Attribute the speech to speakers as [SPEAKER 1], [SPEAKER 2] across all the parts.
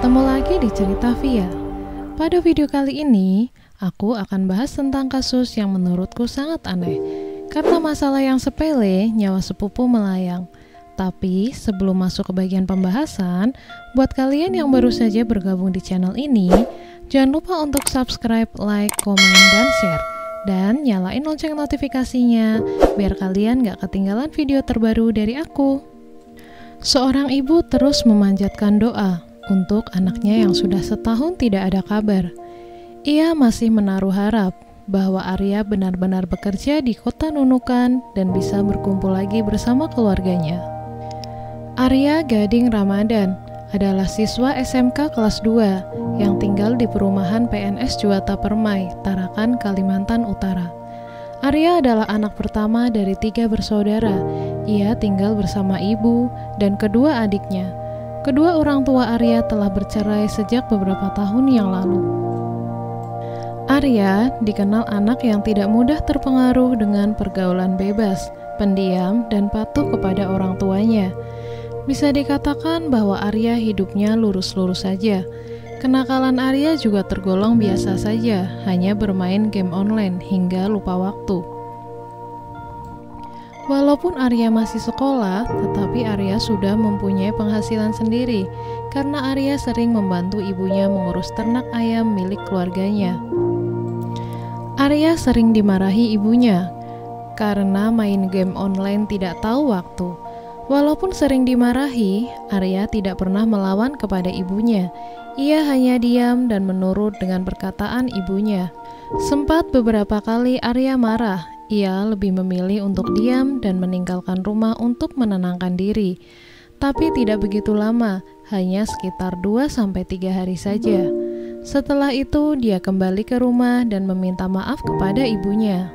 [SPEAKER 1] Ketemu lagi di cerita Via. Pada video kali ini, aku akan bahas tentang kasus yang menurutku sangat aneh. Karena masalah yang sepele, nyawa sepupu melayang. Tapi sebelum masuk ke bagian pembahasan, buat kalian yang baru saja bergabung di channel ini, jangan lupa untuk subscribe, like, komen, dan share. Dan nyalain lonceng notifikasinya, biar kalian gak ketinggalan video terbaru dari aku. Seorang ibu terus memanjatkan doa untuk anaknya yang sudah setahun tidak ada kabar. Ia masih menaruh harap bahwa Arya benar-benar bekerja di kota Nunukan dan bisa berkumpul lagi bersama keluarganya. Arya Gading Ramadan adalah siswa SMK kelas 2 yang tinggal di perumahan PNS Juwata Permai, Tarakan, Kalimantan Utara. Arya adalah anak pertama dari 3 bersaudara. Ia tinggal bersama ibu dan kedua adiknya. Kedua orang tua Arya telah bercerai sejak beberapa tahun yang lalu. Arya dikenal anak yang tidak mudah terpengaruh dengan pergaulan bebas, pendiam, dan patuh kepada orang tuanya. Bisa dikatakan bahwa Arya hidupnya lurus-lurus saja. Kenakalan Arya juga tergolong biasa saja, hanya bermain game online hingga lupa waktu. Walaupun Arya masih sekolah, tetapi Arya sudah mempunyai penghasilan sendiri karena Arya sering membantu ibunya mengurus ternak ayam milik keluarganya. Arya sering dimarahi ibunya karena main game online tidak tahu waktu. Walaupun sering dimarahi, Arya tidak pernah melawan kepada ibunya. Ia hanya diam dan menurut dengan perkataan ibunya. Sempat beberapa kali Arya marah. Ia lebih memilih untuk diam dan meninggalkan rumah untuk menenangkan diri. Tapi tidak begitu lama, hanya sekitar 2-3 hari saja. Setelah itu, dia kembali ke rumah dan meminta maaf kepada ibunya.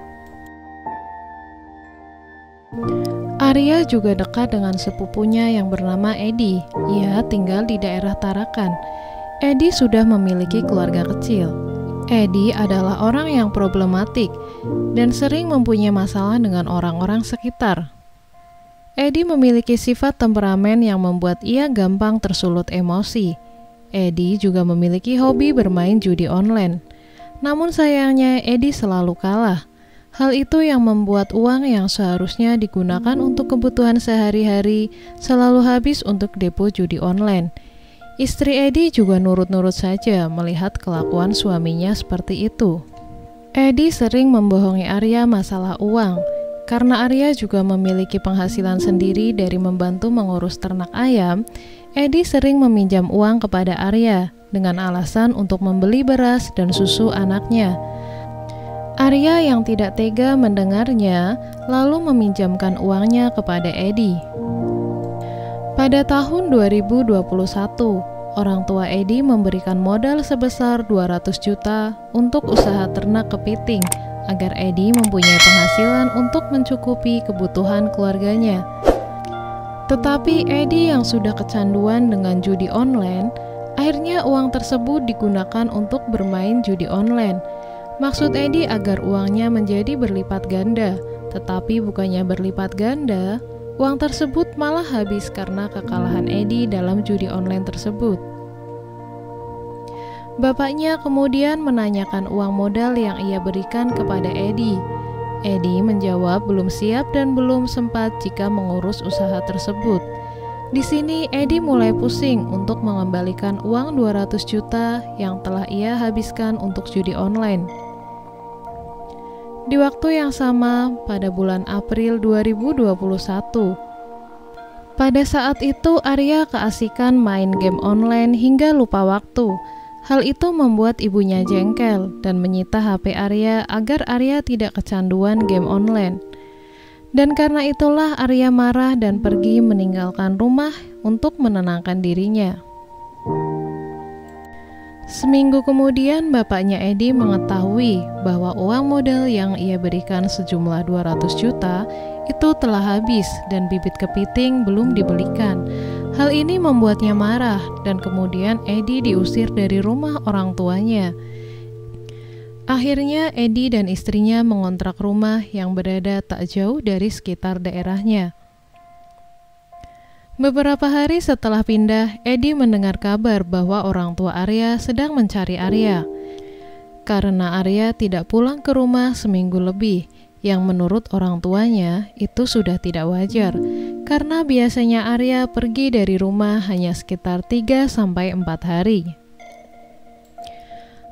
[SPEAKER 1] Arya juga dekat dengan sepupunya yang bernama Edi. Ia tinggal di daerah Tarakan. Edi sudah memiliki keluarga kecil. Edi adalah orang yang problematik dan sering mempunyai masalah dengan orang-orang sekitar. Edi memiliki sifat temperamen yang membuat ia gampang tersulut emosi. Edi juga memiliki hobi bermain judi online. Namun sayangnya Edi selalu kalah. Hal itu yang membuat uang yang seharusnya digunakan untuk kebutuhan sehari-hari selalu habis untuk depo judi online. Istri Edi juga nurut-nurut saja melihat kelakuan suaminya seperti itu. Edi sering membohongi Arya masalah uang, karena Arya juga memiliki penghasilan sendiri dari membantu mengurus ternak ayam. Edi sering meminjam uang kepada Arya dengan alasan untuk membeli beras dan susu anaknya. Arya yang tidak tega mendengarnya, lalu meminjamkan uangnya kepada Edi. Pada tahun 2021, orang tua Edi memberikan modal sebesar 200 juta untuk usaha ternak kepiting agar Edi mempunyai penghasilan untuk mencukupi kebutuhan keluarganya. Tetapi Edi yang sudah kecanduan dengan judi online, akhirnya uang tersebut digunakan untuk bermain judi online. Maksud Edi agar uangnya menjadi berlipat ganda, tetapi bukannya berlipat ganda, uang tersebut malah habis karena kekalahan Edi dalam judi online tersebut. Bapaknya kemudian menanyakan uang modal yang ia berikan kepada Edi. Edi menjawab belum siap dan belum sempat jika mengurus usaha tersebut. Di sini Edi mulai pusing untuk mengembalikan uang 200 juta yang telah ia habiskan untuk judi online. Di waktu yang sama, pada bulan April 2021, pada saat itu Arya keasikan main game online hingga lupa waktu. Hal itu membuat ibunya jengkel dan menyita HP Arya agar Arya tidak kecanduan game online. Dan karena itulah Arya marah dan pergi meninggalkan rumah untuk menenangkan dirinya. Seminggu kemudian bapaknya Edi mengetahui bahwa uang modal yang ia berikan sejumlah 200 juta itu telah habis dan bibit kepiting belum dibelikan. Hal ini membuatnya marah dan kemudian Edi diusir dari rumah orang tuanya. Akhirnya Edi dan istrinya mengontrak rumah yang berada tak jauh dari sekitar daerahnya. Beberapa hari setelah pindah, Edi mendengar kabar bahwa orang tua Arya sedang mencari Arya. Karena Arya tidak pulang ke rumah seminggu lebih, yang menurut orang tuanya itu sudah tidak wajar, karena biasanya Arya pergi dari rumah hanya sekitar 3-4 hari.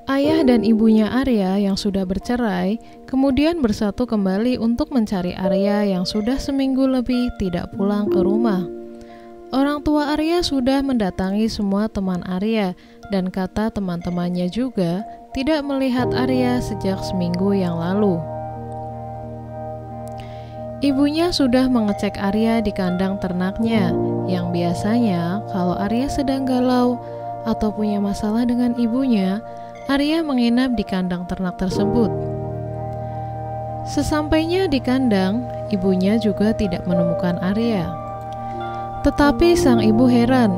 [SPEAKER 1] Ayah dan ibunya Arya yang sudah bercerai kemudian bersatu kembali untuk mencari Arya yang sudah seminggu lebih tidak pulang ke rumah. Orang tua Arya sudah mendatangi semua teman Arya dan kata teman-temannya juga tidak melihat Arya sejak seminggu yang lalu. Ibunya sudah mengecek Arya di kandang ternaknya, yang biasanya kalau Arya sedang galau atau punya masalah dengan ibunya, Arya menginap di kandang ternak tersebut. Sesampainya di kandang, ibunya juga tidak menemukan Arya. Tetapi sang ibu heran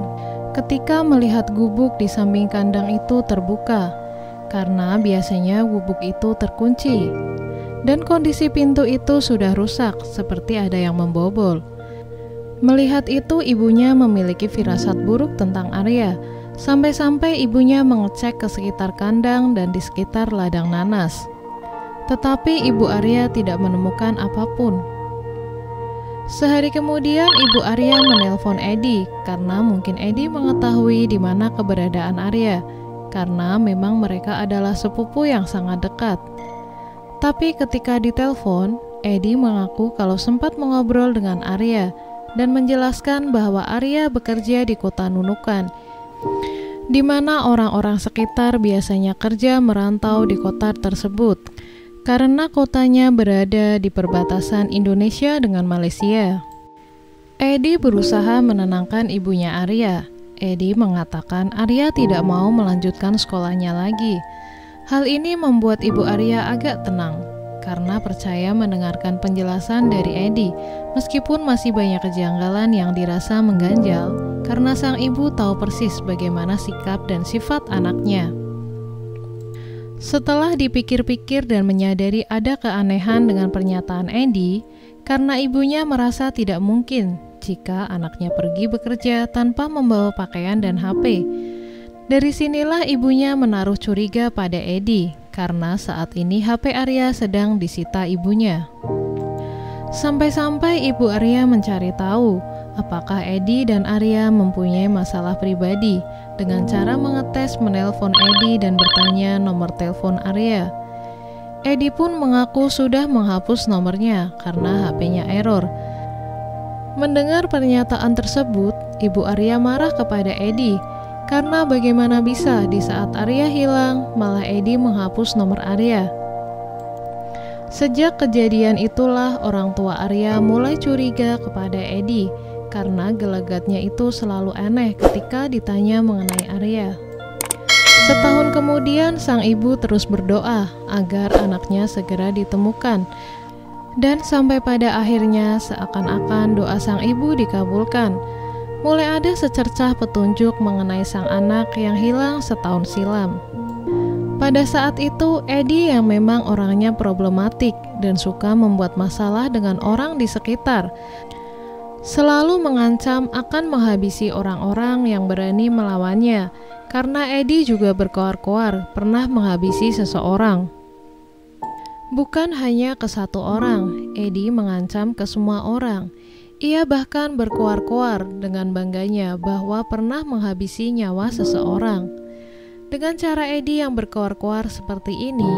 [SPEAKER 1] ketika melihat gubuk di samping kandang itu terbuka, karena biasanya gubuk itu terkunci. Dan kondisi pintu itu sudah rusak, seperti ada yang membobol. Melihat itu, ibunya memiliki firasat buruk tentang Arya, sampai-sampai ibunya mengecek ke sekitar kandang dan di sekitar ladang nanas. Tetapi ibu Arya tidak menemukan apapun. Sehari kemudian, ibu Arya menelpon Edi, karena mungkin Edi mengetahui di mana keberadaan Arya, karena memang mereka adalah sepupu yang sangat dekat. Tapi ketika ditelepon, Edi mengaku kalau sempat mengobrol dengan Arya dan menjelaskan bahwa Arya bekerja di kota Nunukan, di mana orang-orang sekitar biasanya kerja merantau di kota tersebut, karena kotanya berada di perbatasan Indonesia dengan Malaysia. Edi berusaha menenangkan ibunya Arya. Edi mengatakan Arya tidak mau melanjutkan sekolahnya lagi. Hal ini membuat ibu Arya agak tenang, karena percaya mendengarkan penjelasan dari Edi, meskipun masih banyak kejanggalan yang dirasa mengganjal, karena sang ibu tahu persis bagaimana sikap dan sifat anaknya. Setelah dipikir-pikir dan menyadari ada keanehan dengan pernyataan Edi, karena ibunya merasa tidak mungkin jika anaknya pergi bekerja tanpa membawa pakaian dan HP. Dari sinilah ibunya menaruh curiga pada Edi, karena saat ini HP Arya sedang disita ibunya. Sampai-sampai ibu Arya mencari tahu apakah Edi dan Arya mempunyai masalah pribadi dengan cara menelpon Edi dan bertanya nomor telepon Arya. Edi pun mengaku sudah menghapus nomornya karena HP-nya error. Mendengar pernyataan tersebut, ibu Arya marah kepada Edi, karena bagaimana bisa di saat Arya hilang malah Edi menghapus nomor Arya. Sejak kejadian itulah orang tua Arya mulai curiga kepada Edi, karena gelagatnya itu selalu aneh ketika ditanya mengenai Arya. Setahun kemudian sang ibu terus berdoa agar anaknya segera ditemukan, dan sampai pada akhirnya seakan-akan doa sang ibu dikabulkan. Mulai ada secercah petunjuk mengenai sang anak yang hilang setahun silam. Pada saat itu, Edi yang memang orangnya problematik dan suka membuat masalah dengan orang di sekitar, selalu mengancam akan menghabisi orang-orang yang berani melawannya, karena Edi juga berkoar-koar pernah menghabisi seseorang. Bukan hanya ke satu orang, Edi mengancam ke semua orang. Ia bahkan berkoar-koar dengan bangganya bahwa pernah menghabisi nyawa seseorang. Dengan cara Edi yang berkoar-koar seperti ini,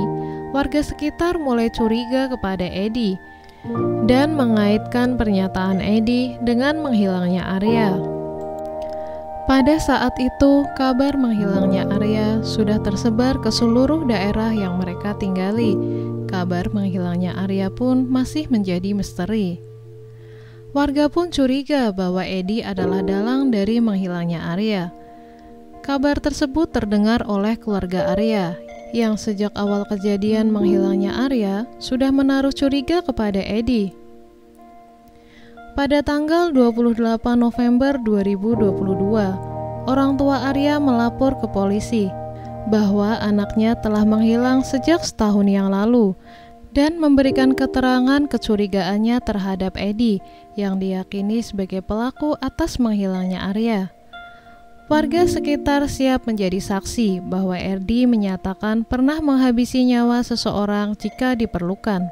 [SPEAKER 1] warga sekitar mulai curiga kepada Edi dan mengaitkan pernyataan Edi dengan menghilangnya Arya. Pada saat itu, kabar menghilangnya Arya sudah tersebar ke seluruh daerah yang mereka tinggali. Kabar menghilangnya Arya pun masih menjadi misteri. Warga pun curiga bahwa Edi adalah dalang dari menghilangnya Arya. Kabar tersebut terdengar oleh keluarga Arya, yang sejak awal kejadian menghilangnya Arya sudah menaruh curiga kepada Edi. Pada tanggal 28 November 2022, orang tua Arya melapor ke polisi bahwa anaknya telah menghilang sejak setahun yang lalu, dan memberikan keterangan kecurigaannya terhadap Edi yang diyakini sebagai pelaku atas menghilangnya Arya. Warga sekitar siap menjadi saksi bahwa Edi menyatakan pernah menghabisi nyawa seseorang jika diperlukan.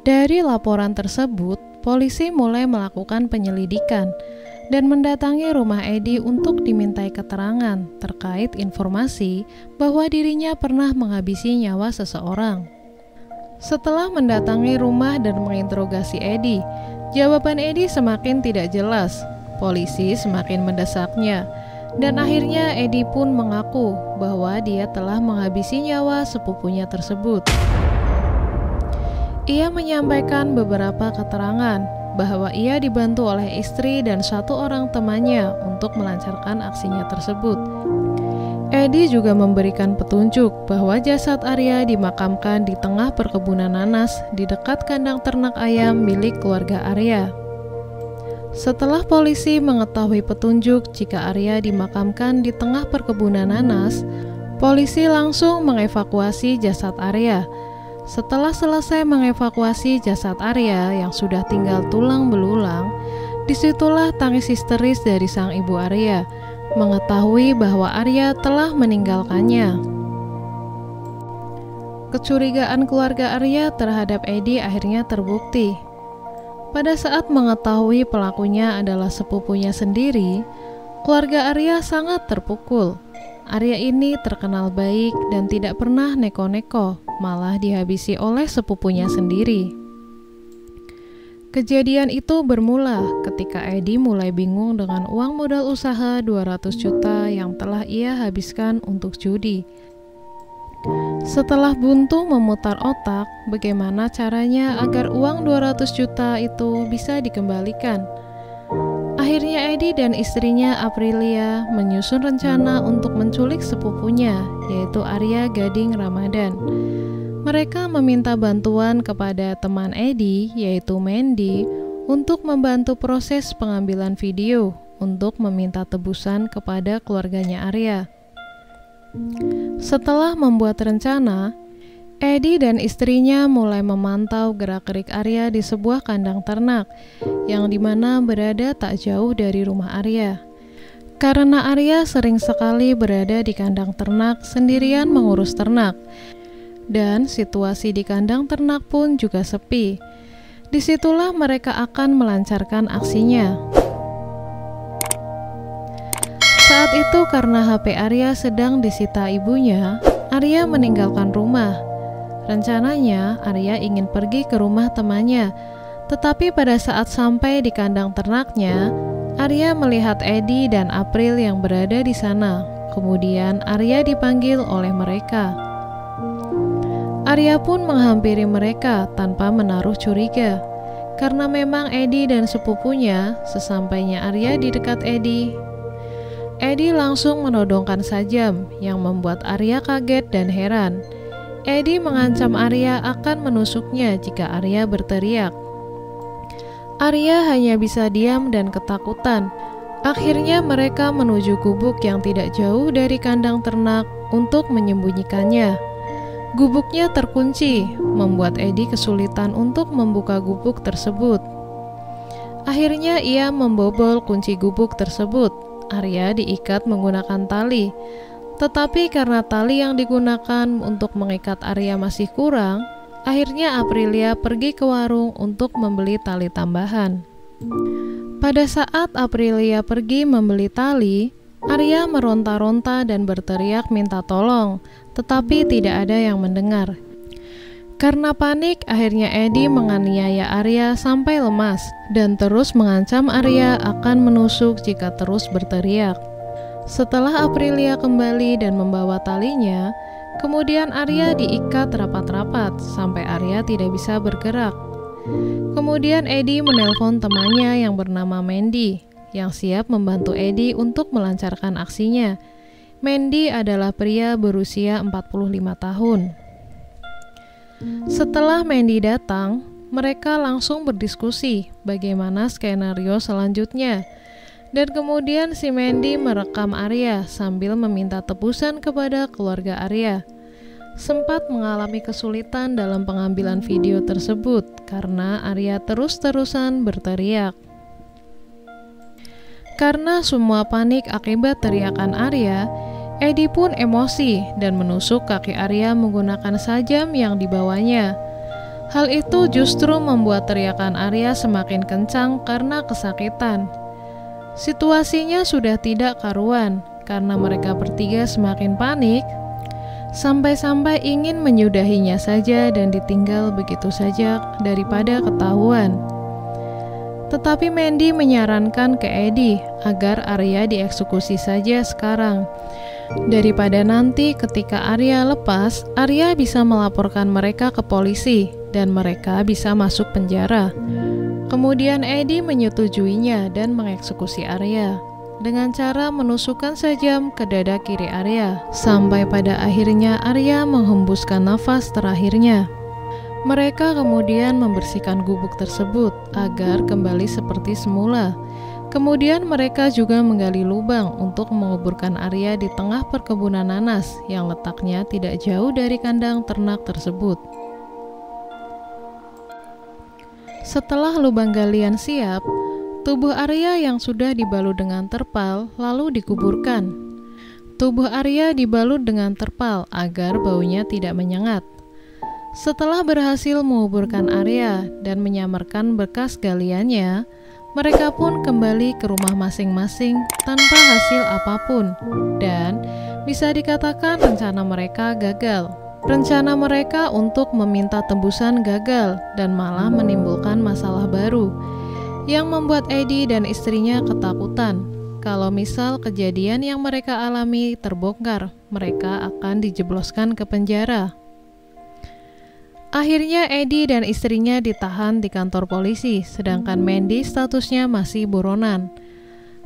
[SPEAKER 1] Dari laporan tersebut, polisi mulai melakukan penyelidikan dan mendatangi rumah Edi untuk dimintai keterangan terkait informasi bahwa dirinya pernah menghabisi nyawa seseorang. Setelah mendatangi rumah dan menginterogasi Edi, jawaban Edi semakin tidak jelas. Polisi semakin mendesaknya, dan akhirnya Edi pun mengaku bahwa dia telah menghabisi nyawa sepupunya tersebut. Ia menyampaikan beberapa keterangan bahwa ia dibantu oleh istri dan satu orang temannya untuk melancarkan aksinya tersebut. Edi juga memberikan petunjuk bahwa jasad Arya dimakamkan di tengah perkebunan nanas di dekat kandang ternak ayam milik keluarga Arya. Setelah polisi mengetahui petunjuk jika Arya dimakamkan di tengah perkebunan nanas, polisi langsung mengevakuasi jasad Arya. Setelah selesai mengevakuasi jasad Arya yang sudah tinggal tulang belulang, disitulah tangis histeris dari sang ibu Arya, mengetahui bahwa Arya telah meninggalkannya. Kecurigaan keluarga Arya terhadap Edi akhirnya terbukti. Pada saat mengetahui pelakunya adalah sepupunya sendiri, keluarga Arya sangat terpukul. Arya ini terkenal baik dan tidak pernah neko-neko, malah dihabisi oleh sepupunya sendiri. Kejadian itu bermula ketika Edi mulai bingung dengan uang modal usaha 200 juta yang telah ia habiskan untuk judi. Setelah buntu memutar otak bagaimana caranya agar uang 200 juta itu bisa dikembalikan, akhirnya Edi dan istrinya Aprilia menyusun rencana untuk menculik sepupunya, yaitu Arya Gading Ramadan. Mereka meminta bantuan kepada teman Edi, yaitu Mandy, untuk membantu proses pengambilan video untuk meminta tebusan kepada keluarganya Arya. Setelah membuat rencana, Edi dan istrinya mulai memantau gerak-gerik Arya di sebuah kandang ternak yang dimana berada tak jauh dari rumah Arya. Karena Arya sering sekali berada di kandang ternak sendirian mengurus ternak, dan situasi di kandang ternak pun juga sepi. Disitulah mereka akan melancarkan aksinya. Saat itu karena HP Arya sedang disita ibunya, Arya meninggalkan rumah. Rencananya Arya ingin pergi ke rumah temannya, tetapi pada saat sampai di kandang ternaknya, Arya melihat Edi dan April yang berada di sana. Kemudian Arya dipanggil oleh mereka. Arya pun menghampiri mereka tanpa menaruh curiga, karena memang Edi dan sepupunya. Sesampainya Arya di dekat Edi langsung menodongkan sajam yang membuat Arya kaget dan heran. Edi mengancam Arya akan menusuknya jika Arya berteriak. Arya hanya bisa diam dan ketakutan. Akhirnya mereka menuju gubuk yang tidak jauh dari kandang ternak untuk menyembunyikannya. Gubuknya terkunci, membuat Edi kesulitan untuk membuka gubuk tersebut. Akhirnya ia membobol kunci gubuk tersebut. Arya diikat menggunakan tali, tetapi karena tali yang digunakan untuk mengikat Arya masih kurang, akhirnya Aprilia pergi ke warung untuk membeli tali tambahan. Pada saat Aprilia pergi membeli tali, Arya meronta-ronta dan berteriak minta tolong, tetapi tidak ada yang mendengar. Karena panik, akhirnya Edi menganiaya Arya sampai lemas dan terus mengancam Arya akan menusuk jika terus berteriak. Setelah Aprilia kembali dan membawa talinya, kemudian Arya diikat rapat-rapat sampai Arya tidak bisa bergerak. Kemudian Edi menelpon temannya yang bernama Mandy, yang siap membantu Edi untuk melancarkan aksinya. Mandy adalah pria berusia 45 tahun. Setelah Mandy datang, mereka langsung berdiskusi bagaimana skenario selanjutnya. Dan kemudian si Mandy merekam Arya sambil meminta tebusan kepada keluarga Arya. sempat mengalami kesulitan dalam pengambilan video tersebut karena Arya terus-terusan berteriak. Karena semua panik akibat teriakan Arya, Edi pun emosi dan menusuk kaki Arya menggunakan sajam yang dibawanya. Hal itu justru membuat teriakan Arya semakin kencang karena kesakitan. Situasinya sudah tidak karuan karena mereka bertiga semakin panik, sampai-sampai ingin menyudahinya saja dan ditinggal begitu saja daripada ketahuan. Tetapi Mandy menyarankan ke Edi agar Arya dieksekusi saja sekarang. Daripada nanti ketika Arya lepas, Arya bisa melaporkan mereka ke polisi dan mereka bisa masuk penjara. Kemudian Edi menyetujuinya dan mengeksekusi Arya dengan cara menusukkan sajam ke dada kiri Arya, sampai pada akhirnya Arya menghembuskan nafas terakhirnya. Mereka kemudian membersihkan gubuk tersebut agar kembali seperti semula. Kemudian mereka juga menggali lubang untuk menguburkan Arya di tengah perkebunan nanas yang letaknya tidak jauh dari kandang ternak tersebut. Setelah lubang galian siap, tubuh Arya yang sudah dibalut dengan terpal lalu dikuburkan. Tubuh Arya dibalut dengan terpal agar baunya tidak menyengat. Setelah berhasil menguburkan Arya dan menyamarkan bekas galiannya, mereka pun kembali ke rumah masing-masing tanpa hasil apapun, dan bisa dikatakan rencana mereka gagal. Rencana mereka untuk meminta tembusan gagal dan malah menimbulkan masalah baru, yang membuat Edi dan istrinya ketakutan. Kalau misal kejadian yang mereka alami terbongkar, mereka akan dijebloskan ke penjara. Akhirnya Edi dan istrinya ditahan di kantor polisi, sedangkan Mandy statusnya masih buronan.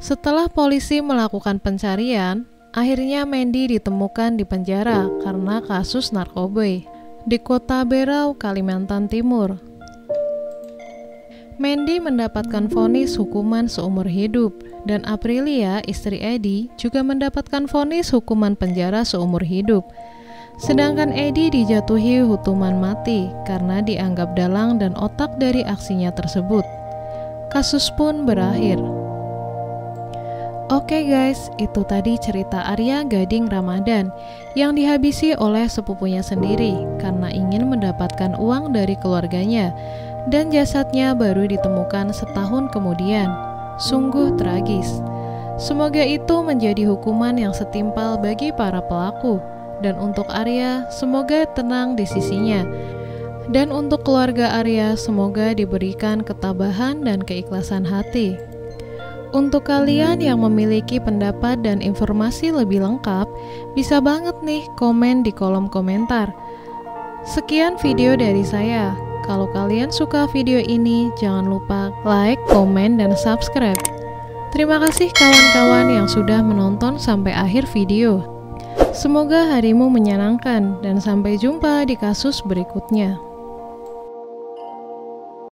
[SPEAKER 1] Setelah polisi melakukan pencarian, akhirnya Mandy ditemukan di penjara karena kasus narkoba di Kota Berau, Kalimantan Timur. Mandy mendapatkan vonis hukuman seumur hidup, dan Aprilia, istri Edi, juga mendapatkan vonis hukuman penjara seumur hidup. Sedangkan Edi dijatuhi hukuman mati karena dianggap dalang dan otak dari aksinya tersebut. Kasus pun berakhir. Oke guys, itu tadi cerita Arya Gading Ramadan yang dihabisi oleh sepupunya sendiri karena ingin mendapatkan uang dari keluarganya, dan jasadnya baru ditemukan setahun kemudian. Sungguh tragis. Semoga itu menjadi hukuman yang setimpal bagi para pelaku. Dan untuk Arya, semoga tenang di sisinya. Dan untuk keluarga Arya, semoga diberikan ketabahan dan keikhlasan hati. Untuk kalian yang memiliki pendapat dan informasi lebih lengkap, bisa banget nih komen di kolom komentar. Sekian video dari saya. Kalau kalian suka video ini, jangan lupa like, komen, dan subscribe. Terima kasih kawan-kawan yang sudah menonton sampai akhir video. Semoga harimu menyenangkan dan sampai jumpa di kasus berikutnya.